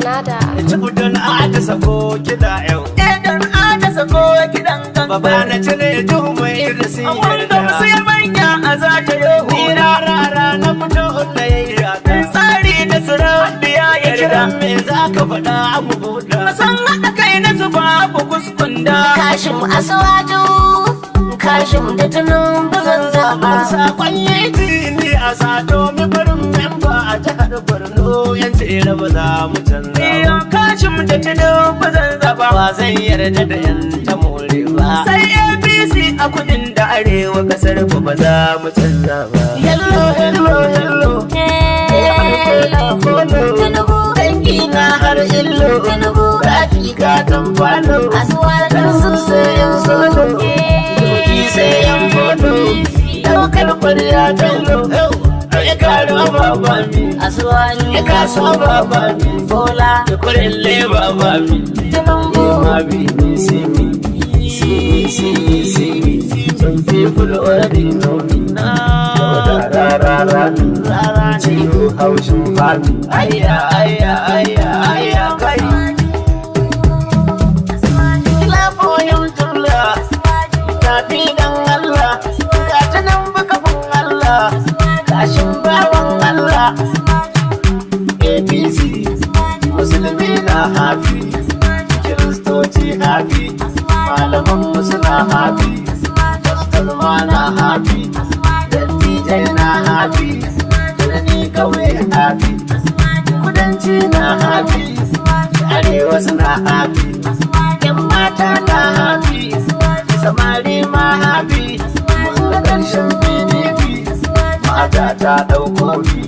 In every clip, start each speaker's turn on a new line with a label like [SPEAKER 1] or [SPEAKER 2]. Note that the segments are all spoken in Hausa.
[SPEAKER 1] Sanada.
[SPEAKER 2] Don a sako kiɗa yau.
[SPEAKER 3] Don a sako kiɗan ganga.
[SPEAKER 2] Baba na cire duhu mai irisi.
[SPEAKER 3] Wanda musu ya manya a za ta yi
[SPEAKER 2] hira rara na fito na yayi raka.
[SPEAKER 3] Tsari da surabiya ya kira.
[SPEAKER 2] Me za ka faɗa abu buɗa.
[SPEAKER 3] San haɗa kai na su babu kuskunda.
[SPEAKER 1] Kashin asuwaju, kashin da tunubu zan zaba.
[SPEAKER 2] Sakon yayi ni a sato mi barin memba a jihar Borno yan tsere ba za mu canza ba.
[SPEAKER 3] Kashin da tunubu zan zaba.
[SPEAKER 2] Ba zan yarda da yan ta more ba.
[SPEAKER 3] Sai APC a kudin da arewa kasar ba za mu canza ba.
[SPEAKER 2] Hello, hello, hello.
[SPEAKER 1] Tunubu
[SPEAKER 2] dangi na har illo.
[SPEAKER 1] Tunubu
[SPEAKER 2] rafi ka kan falo.
[SPEAKER 1] asuwaju
[SPEAKER 2] su sai yan solo. Doki sai yan foto. Daukar kwarya tallo. Ya karo baba mi.
[SPEAKER 1] asuwaju
[SPEAKER 2] Ya kaso baba mi.
[SPEAKER 1] bola
[SPEAKER 2] Ya kurille baba mi.
[SPEAKER 1] tunubu
[SPEAKER 2] Ma be me, see me, see me, see me, see me. Some people already know me. Ra ra ra ra, ciwo haushin fami. Aya aya aya aya kai. Lafoyin turla, tafi dan Allah. Ga ta nan bukafin Allah, kashin bawan Allah. APC, Musulmi na hafi. Kiristoci happy, malaman suna happy, pastor ma na happy, dattijai na happy, birni kauye happy, kudanci na happy, arewa suna happy, yan mata na happy, samari ma happy, mun ga ƙarshen PDP, mata ta ɗauko bi,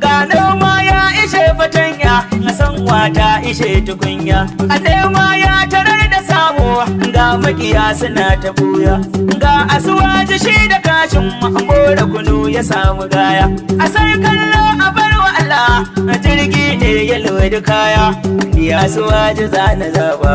[SPEAKER 3] Ga noma ya ishe fatanya, a san wata ishe tukunya. A nema ya tarar da samu, ga makiya suna ta buya. Ga asuwaji shi da kashin ma'amura kunu ya samu gaya. A sai kallo a bar wa Allah, a jirgi ne ya lodi kaya. Ni asuwaji zana zaba,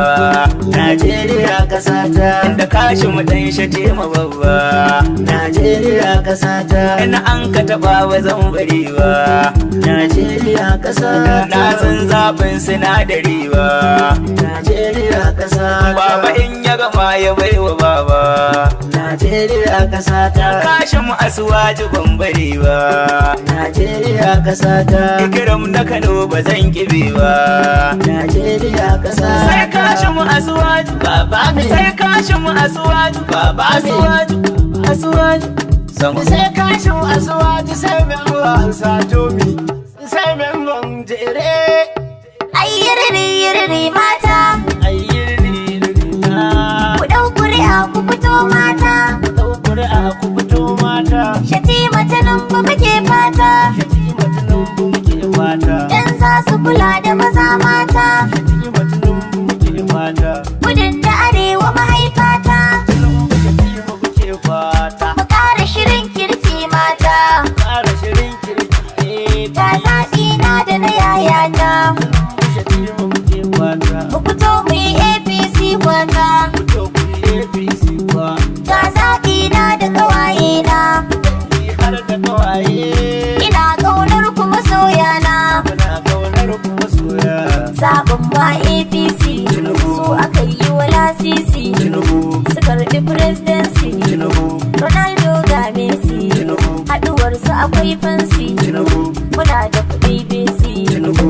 [SPEAKER 3] Najeriya kasata. Da kashin mu dan shate ma babba, Najeriya kasata. Ina an ka taɓa wa zan bari ba, Najeriya kasa. Na san zaɓin sinadari ba,
[SPEAKER 2] Najeriya kasa.
[SPEAKER 3] Baba in ya gama ya baiwa baba,
[SPEAKER 2] Najeriya kasa ta.
[SPEAKER 3] Kashin mu asuwaji ban bari ba,
[SPEAKER 2] Najeriya kasa ta.
[SPEAKER 3] Ikiram na Kano ba zan kibe ba,
[SPEAKER 2] Najeriya kasa.
[SPEAKER 3] sai kashin mu asuwaji
[SPEAKER 2] Baba me.
[SPEAKER 3] sai kashin mu asuwaji
[SPEAKER 2] Baba me.
[SPEAKER 3] asuwaji
[SPEAKER 2] Sai kashin asuwaji sai mai ruwan sato mi. Sai mai ruwan jere.
[SPEAKER 1] ayyiriri mata
[SPEAKER 2] Ayyiri na.
[SPEAKER 1] ku ɗau ƙuri'a ku fito mata
[SPEAKER 2] Ɗau ƙuri'a ku fito mata.
[SPEAKER 1] shatima tunubu muke fata
[SPEAKER 2] Shatima Tinubu muke fata.
[SPEAKER 1] yan za su kula da maza mata
[SPEAKER 2] Shatima Tinubu muke fata.
[SPEAKER 1] kudin da arewa mahaifata
[SPEAKER 2] Tinubu Shatima muke fata.
[SPEAKER 1] mu ƙara shirin kirki mata
[SPEAKER 2] Ƙara shirin kirki.
[SPEAKER 1] ga zaɓi na da na yayata
[SPEAKER 2] Tinubu Shatima muke fata.
[SPEAKER 1] mu fito mu yi APC waka
[SPEAKER 2] Fito ku yi APC kwa.
[SPEAKER 1] ga zaɓi na da ƙawaye na
[SPEAKER 2] Ni har da kawaye.
[SPEAKER 1] ina ƙaunar ku masoyana
[SPEAKER 2] Muna kaunar ku masoya.
[SPEAKER 1] zaɓin ma APC
[SPEAKER 2] Tinubu.
[SPEAKER 1] su aka yi wa lasisi
[SPEAKER 2] Tinubu.
[SPEAKER 1] su karɓi presidency
[SPEAKER 2] Tinubu.
[SPEAKER 1] Ronaldo ga Messi
[SPEAKER 2] Tinubu.
[SPEAKER 1] haɗuwarsu akwai fansi
[SPEAKER 2] Tinubu.
[SPEAKER 1] muna da kuɗi BC
[SPEAKER 2] Tinubu.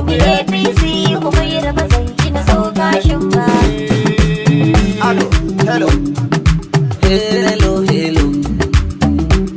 [SPEAKER 1] Mu APC ku bai raba zanki na so gashin ba
[SPEAKER 2] Hello, hello. Hello, hello.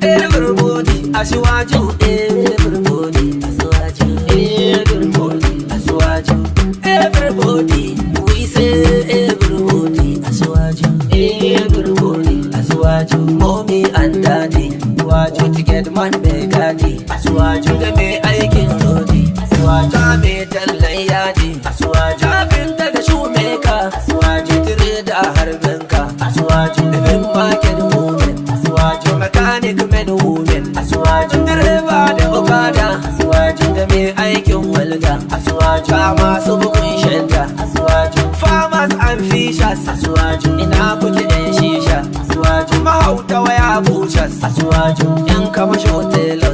[SPEAKER 2] Everybody, Asiwaju. Everybody, Asiwaju. Everybody, Asiwaju. Everybody, we say everybody, Asiwaju. Everybody, Asiwaju. Mommy and daddy, Asiwaju. To get man begadi, Asiwaju. Da me aikin rodi, Asiwaju. Da me tallan yadi, Asiwaju. Abin daga shoemaker, Asiwaju. Tire da harbinka, Asiwaju. Living market woman, Asiwaju. Mechanic men women, Asiwaju. Direba da okada, Asiwaju. Da me aikin walga, Asiwaju. Ba masu bugun shanta, Asiwaju. Farmers and fishers, Asiwaju. Ina kuke yan shisha, Asiwaju. Mahauta waya bushas, Asiwaju. Yan kamasho tela,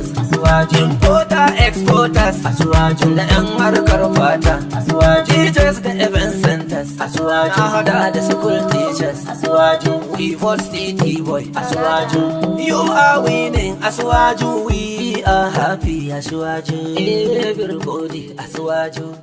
[SPEAKER 2] exporters asuwaju da yan harkar fata asuwaju teachers da event centers asuwaju na hada da school teachers asuwaju we for city boy asuwaju you are winning asuwaju we are happy asuwaju everybody asuwaju